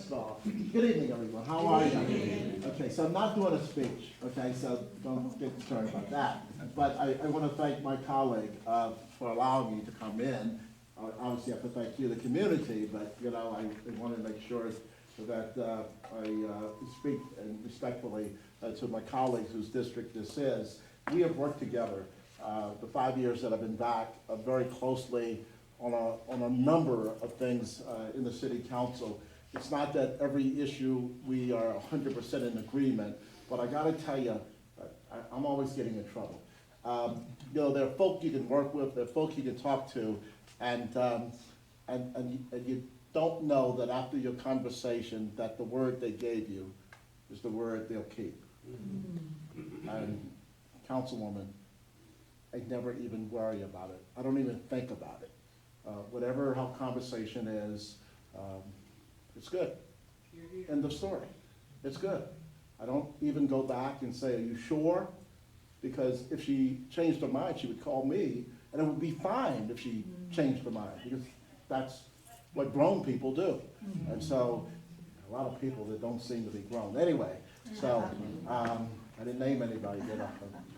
First off, good evening, everyone. How are you? Okay, so I'm not doing a speech, okay, so don't get concerned about that. But I want to thank my colleague for allowing me to come in. Obviously, I have to thank you, the community, but, you know, I want to make sure that I speak and respectfully to my colleagues whose district this is. We have worked together the 5 years that I've been back very closely on a number of things in the city council. It's not that every issue we are 100% in agreement, but I gotta tell you, I'm always getting in trouble. You know, there are folk you can work with, there are folk you can talk to, and you don't know that after your conversation that the word they gave you is the word they'll keep. And Councilwoman, I never even worry about it. I don't even think about it. Whatever how conversation is, it's good. End of story. It's good. I don't even go back and say, are you sure? Because if she changed her mind, she would call me, and it would be fine if she changed her mind, because that's what grown people do. And so, a lot of people that don't seem to be grown. Anyway, so, I didn't name anybody, did I?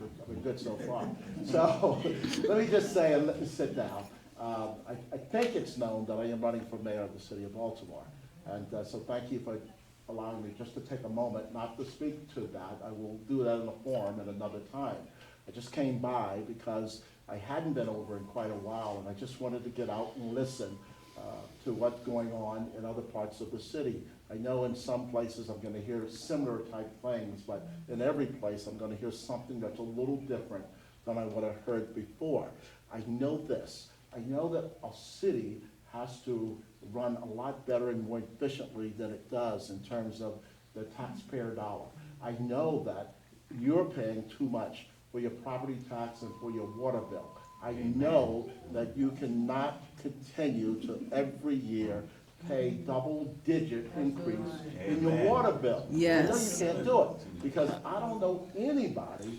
I've been good so far. So, let me just say, and let me sit down. I think it's known that I am running for mayor of the city of Baltimore. And so thank you for allowing me just to take a moment, not to speak to that. I will do that in a forum at another time. I just came by because I hadn't been over in quite a while, and I just wanted to get out and listen to what's going on in other parts of the city. I know in some places I'm gonna hear similar type things, but in every place I'm gonna hear something that's a little different than I would have heard before. I know this. I know that a city has to run a lot better and more efficiently than it does in terms of the taxpayer dollar. I know that you're paying too much for your property tax and for your water bill. I know that you cannot continue to every year pay double-digit increase in your water bill. Yes. I know you can't do it, because I don't know anybody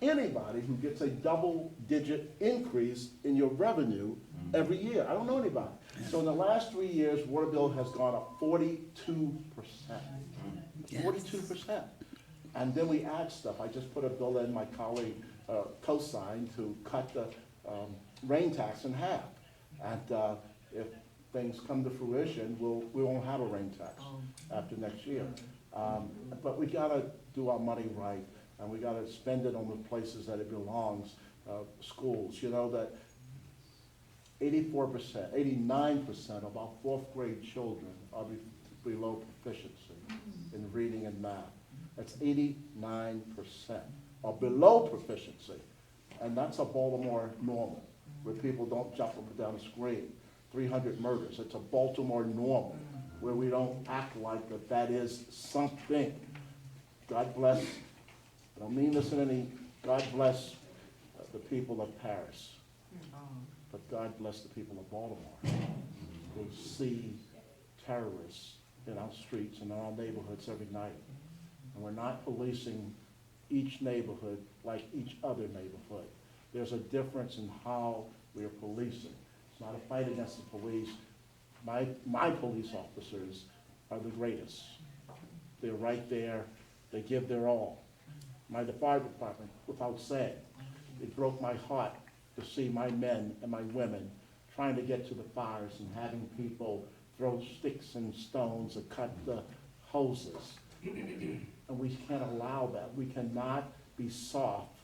who gets a double-digit increase in your revenue every year. I don't know anybody. So in the last 3 years, water bill has gone up 42%. 42%. And then we add stuff. I just put a bill in, my colleague co-signed to cut the rain tax in half. And if things come to fruition, we won't have a rain tax after next year. But we gotta do our money right. And we gotta spend it on the places that it belongs, schools. You know that 84%, 89% of our fourth grade children are below proficiency in reading and math. That's 89% are below proficiency. And that's a Baltimore normal, where people don't jump up and down and scream. 300 murders, it's a Baltimore normal, where we don't act like that is something. God bless, I don't mean this in any, God bless the people of Paris. But God bless the people of Baltimore, who see terrorists in our streets and in our neighborhoods every night. And we're not policing each neighborhood like each other neighborhood. There's a difference in how we are policing. It's not a fight against the police. My police officers are the greatest. They're right there. They give their all. My fire department, without saying, it broke my heart to see my men and my women trying to get to the fires and having people throw sticks and stones and cut the hoses. And we can't allow that. We cannot be soft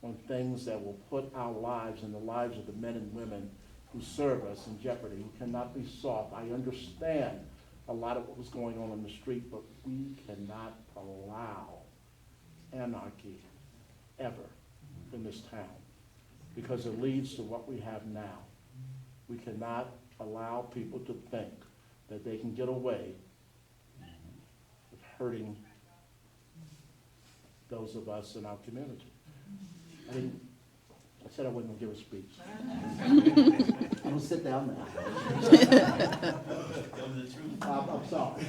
on things that will put our lives and the lives of the men and women who serve us in jeopardy. We cannot be soft. I understand a lot of what was going on in the street, but we cannot allow anarchy ever in this town, because it leads to what we have now. We cannot allow people to think that they can get away with hurting those of us in our community. I said I wasn't going to give a speech. I'm going to sit down now. I'm sorry.